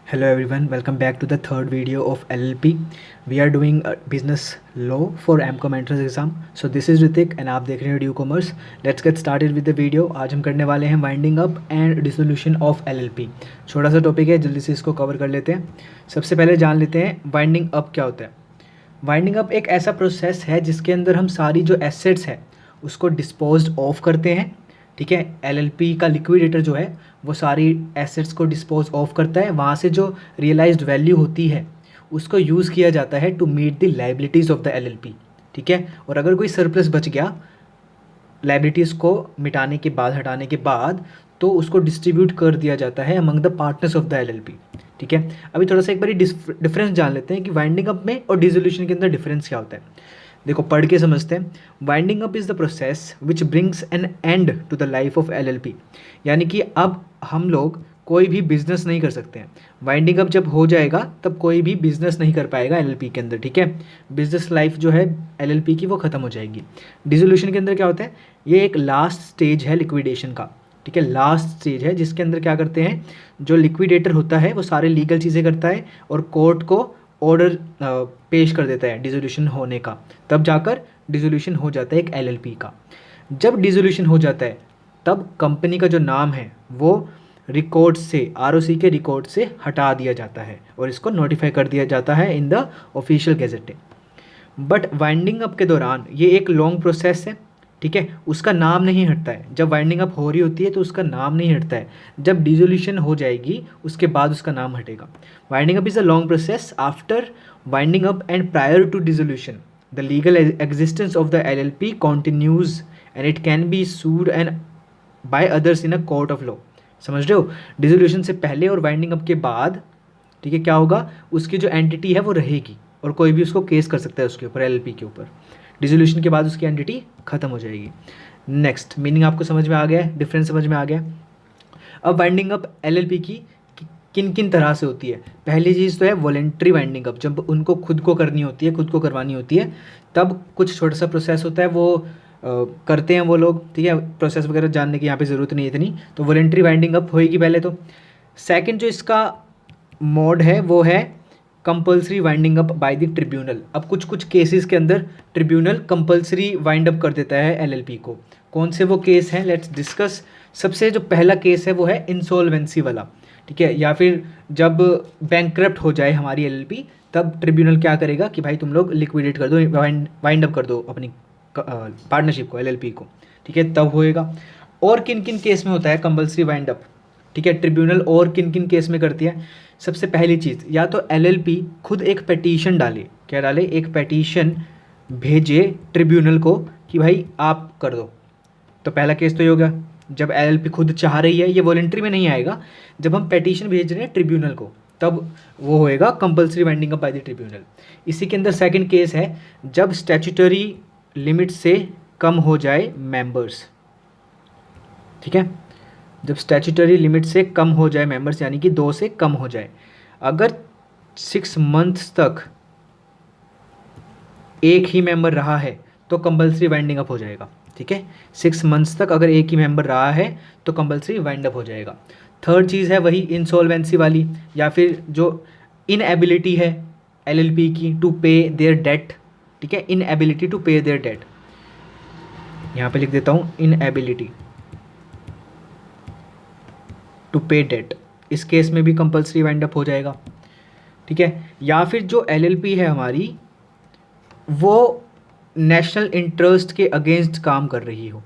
Hello everyone, welcome back to the third video of LLP. We are doing business law for AMCOM entrance exam. So this is Ritik and आप देख रहे हैं due commerce. Let's get started with the video. आज हम करने वाले हैं winding up and dissolution of LLP. छोटा सा टॉपिक है, जल्दी से इसको कवर कर लेते हैं. सबसे पहले जान लेते हैं वाइंडिंग अप क्या होता है. वाइंडिंग अप एक ऐसा प्रोसेस है जिसके अंदर हम सारी जो एसेट्स है उसको डिस्पोज ऑफ करते हैं. ठीक है, एलएलपी का लिक्विडेटर जो है वो सारी एसेट्स को डिस्पोज ऑफ करता है. वहाँ से जो रियलाइज्ड वैल्यू होती है उसको यूज़ किया जाता है to meet the liabilities of the LLP. ठीक है, और अगर कोई सरप्लस बच गया लाइबिलिटीज़ को मिटाने के बाद, हटाने के बाद, तो उसको डिस्ट्रीब्यूट कर दिया जाता है among the partners of the LLP. ठीक है, अभी थोड़ा सा एक बार डिफरेंस जान लेते हैं कि वाइंडिंग अप में और डिसोल्यूशन के अंदर डिफरेंस क्या होता है. देखो, पढ़ के समझते हैं. Winding up is the process which brings an end to the life of LLP. यानी कि अब हम लोग कोई भी बिजनेस नहीं कर सकते हैं. वाइंडिंग अप जब हो जाएगा तब कोई भी बिजनेस नहीं कर पाएगा एलएलपी के अंदर. ठीक है, बिजनेस लाइफ जो है एलएलपी की वो ख़त्म हो जाएगी. डिसोल्यूशन के अंदर क्या होता है, ये एक लास्ट स्टेज है लिक्विडेशन का. ठीक है, लास्ट स्टेज है जिसके अंदर क्या करते हैं, जो लिक्विडेटर होता है वो सारे लीगल चीज़ें करता है और कोर्ट को ऑर्डर पेश कर देता है डिसोल्यूशन होने का. तब जाकर डिसोल्यूशन हो जाता है एक एलएलपी का. जब डिसोल्यूशन हो जाता है तब कंपनी का जो नाम है वो रिकॉर्ड से, आरओसी के रिकॉर्ड से हटा दिया जाता है और इसको नोटिफाई कर दिया जाता है in the official gazette. But winding up के दौरान ये एक लॉन्ग प्रोसेस है. ठीक है, उसका नाम नहीं हटता है. जब वाइंडिंग अप हो रही होती है तो उसका नाम नहीं हटता है. जब डिसोल्यूशन हो जाएगी उसके बाद उसका नाम हटेगा. Winding up is a long process. After winding up and prior to dissolution the legal existence of the LLP continues and it can be sued and by others in a court of law. समझ रहे हो, dissolution से पहले और winding up के बाद, ठीक है, क्या होगा, उसकी जो एंटिटी है वो रहेगी और कोई भी उसको केस कर सकता है उसके ऊपर, एलएलपी के ऊपर. डिसोल्यूशन के बाद उसकी एंटिटी खत्म हो जाएगी. नेक्स्ट, मीनिंग आपको समझ में आ गया है, डिफरेंस समझ में आ गया. अब वाइंडिंग अप एलएलपी की किन किन तरह से होती है. पहली चीज़ तो है वॉलेंट्री वाइंडिंग अप. जब उनको खुद को करनी होती है, खुद को करवानी होती है, तब कुछ छोटा सा प्रोसेस होता है वो करते हैं वो लोग. ठीक है, प्रोसेस वगैरह जानने की यहाँ पे ज़रूरत नहीं है इतनी. तो वॉलेंट्री वाइंडिंग अप होएगी पहले. तो सेकंड जो इसका मोड है वो है compulsory winding up by the tribunal. अब कुछ कुछ केसेस के अंदर ट्रिब्यूनल कंपल्सरी वाइंड अप कर देता है एलएलपी को. कौन से वो केस हैं, लेट्स डिस्कस. सबसे जो पहला केस है वो है इंसॉल्वेंसी वाला. ठीक है, या फिर जब बैंकक्रप्ट हो जाए हमारी एलएलपी, तब ट्रिब्यूनल क्या करेगा कि भाई तुम लोग लिक्विडेट कर दो, वाइंड अप कर दो अपनी पार्टनरशिप को, एलएलपी को. ठीक है, तब होएगा. और किन किन केस में होता है कंपल्सरी वाइंड अप. ठीक है, ट्रिब्यूनल और किन किन केस में करती है. सबसे पहली चीज़, या तो एलएलपी खुद एक पेटिशन डाले. क्या डाले, एक पेटिशन भेजे ट्रिब्यूनल को कि भाई आप कर दो. तो पहला केस तो ये होगा जब एलएलपी खुद चाह रही है. ये वॉलेंट्री में नहीं आएगा. जब हम पेटिशन भेज रहे हैं ट्रिब्यूनल को तब वो होएगा compulsory winding up by the tribunal. इसी के अंदर सेकंड केस है जब स्टैट्यूटरी लिमिट से कम हो जाए मेंबर्स. ठीक है, जब स्टैट्यूटरी लिमिट से कम हो जाए मेंबर्स, यानी कि 2 से कम हो जाए. अगर 6 मंथ्स तक एक ही मेंबर रहा है तो कंपल्सरी वाइंडिंग अप हो जाएगा. ठीक है, 6 मंथ्स तक अगर एक ही मेंबर रहा है तो कंपल्सरी वाइंड अप हो जाएगा. थर्ड चीज़ है वही इंसॉल्वेंसी वाली, या फिर जो इनएबिलिटी है एलएलपी की टू पे देयर डेट. ठीक है, inability to pay their debt. यहाँ पे लिख देता हूँ इनएबिलिटी टू पे डेट. इस केस में भी कंपल्सरी वाइंड अप हो जाएगा. ठीक है, या फिर जो एलएलपी है हमारी वो नेशनल इंटरेस्ट के अगेंस्ट काम कर रही हो.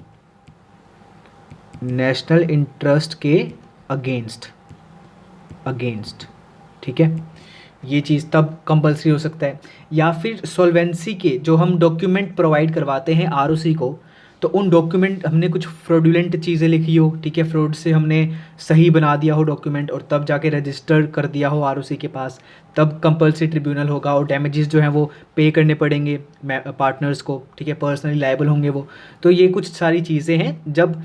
नेशनल इंटरेस्ट के अगेंस्ट. ठीक है, ये चीज़ तब कंपल्सरी हो सकता है. या फिर सॉल्वेंसी के जो हम डॉक्यूमेंट प्रोवाइड करवाते हैं आरओसी को, तो उन डॉक्यूमेंट हमने कुछ फ्रॉडुलेंट चीज़ें लिखी हो. ठीक है, फ्रॉड से हमने सही बना दिया हो डॉक्यूमेंट और तब जाके रजिस्टर कर दिया हो आरओसी के पास, तब कंपल्सरी ट्रिब्यूनल होगा और डैमेजेस जो हैं वो पे करने पड़ेंगे पार्टनर्स को. ठीक है, पर्सनली लायबल होंगे वो. तो ये कुछ सारी चीज़ें हैं जब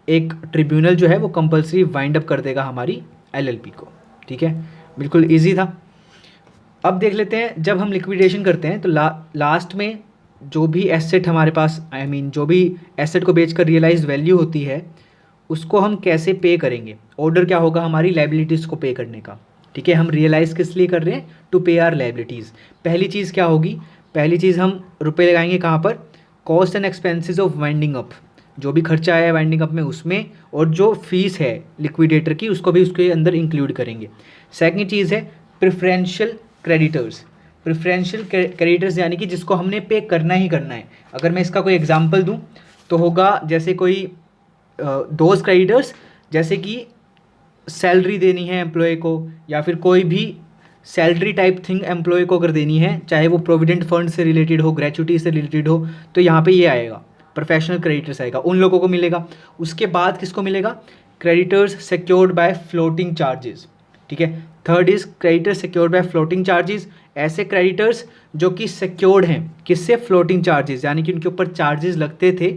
एक ट्रिब्यूनल जो है वो कंपल्सरी वाइंड अप कर देगा हमारी एलएलपी को. ठीक है, बिल्कुल ईजी था. अब देख लेते हैं जब हम लिक्विडेशन करते हैं तो लास्ट में जो भी एसेट हमारे पास, जो भी एसेट को बेचकर रियलाइज वैल्यू होती है उसको हम कैसे पे करेंगे. ऑर्डर क्या होगा हमारी लाइबिलिटीज़ को पे करने का. ठीक है, हम रियलाइज़ किस लिए कर रहे हैं? टू पे आर लाइबिलिटीज़। पहली चीज़ क्या होगी? पहली चीज़ हम रुपए लगाएंगे कहाँ पर? Cost and expenses of winding up, जो भी खर्चा आया है वाइंडिंग अप में उसमें, और जो फीस है लिक्विडेटर की उसको भी उसके अंदर इंक्लूड करेंगे। सेकंड चीज़ है प्रेफरेंशियल क्रेडिटर्स। प्रेफरेंशियल क्रेडिटर्स यानी कि जिसको हमने पे करना ही करना है। अगर मैं इसका कोई एग्जांपल दूं तो होगा जैसे कोई दोज क्रेडिटर्स, जैसे कि सैलरी देनी है एम्प्लॉय को, या फिर कोई भी सैलरी टाइप थिंग एम्प्लॉय को अगर देनी है, चाहे वो प्रोविडेंट फंड से रिलेटेड हो, ग्रेचुटी से रिलेटेड हो, तो यहाँ पे ये आएगा, प्रोफेशनल क्रेडिटर्स आएगा, उन लोगों को मिलेगा। उसके बाद किसको मिलेगा? Creditors secured by floating charges. ठीक है, third is creditors secured by floating charges. ऐसे क्रेडिटर्स जो कि सिक्योर्ड हैं किससे? फ्लोटिंग चार्जेस, यानी कि उनके ऊपर चार्जेस लगते थे,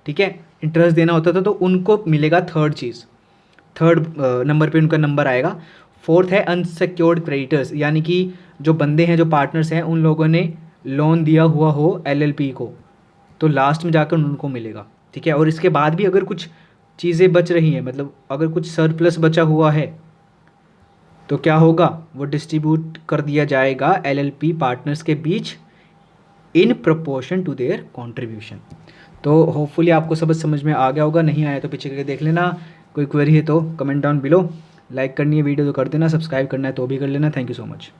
ठीक है, इंटरेस्ट देना होता था, तो उनको मिलेगा थर्ड चीज़, थर्ड नंबर पे उनका नंबर आएगा। फोर्थ है अनसिक्योर्ड क्रेडिटर्स, यानी कि जो बंदे हैं, जो पार्टनर्स हैं, उन लोगों ने लोन दिया हुआ हो एलएलपी को, तो लास्ट में जाकर उनको मिलेगा। ठीक है, और इसके बाद भी अगर कुछ चीज़ें बच रही हैं, मतलब अगर कुछ सरप्लस बचा हुआ है, तो क्या होगा? वो डिस्ट्रीब्यूट कर दिया जाएगा एलएलपी पार्टनर्स के बीच in proportion to their contribution. तो होपफुली आपको सब समझ में आ गया होगा, नहीं आया तो पीछे करके देख लेना। कोई क्वेरी है तो कमेंट डाउन बिलो, लाइक करनी है वीडियो तो कर देना, सब्सक्राइब करना है तो भी कर लेना। Thank you so much.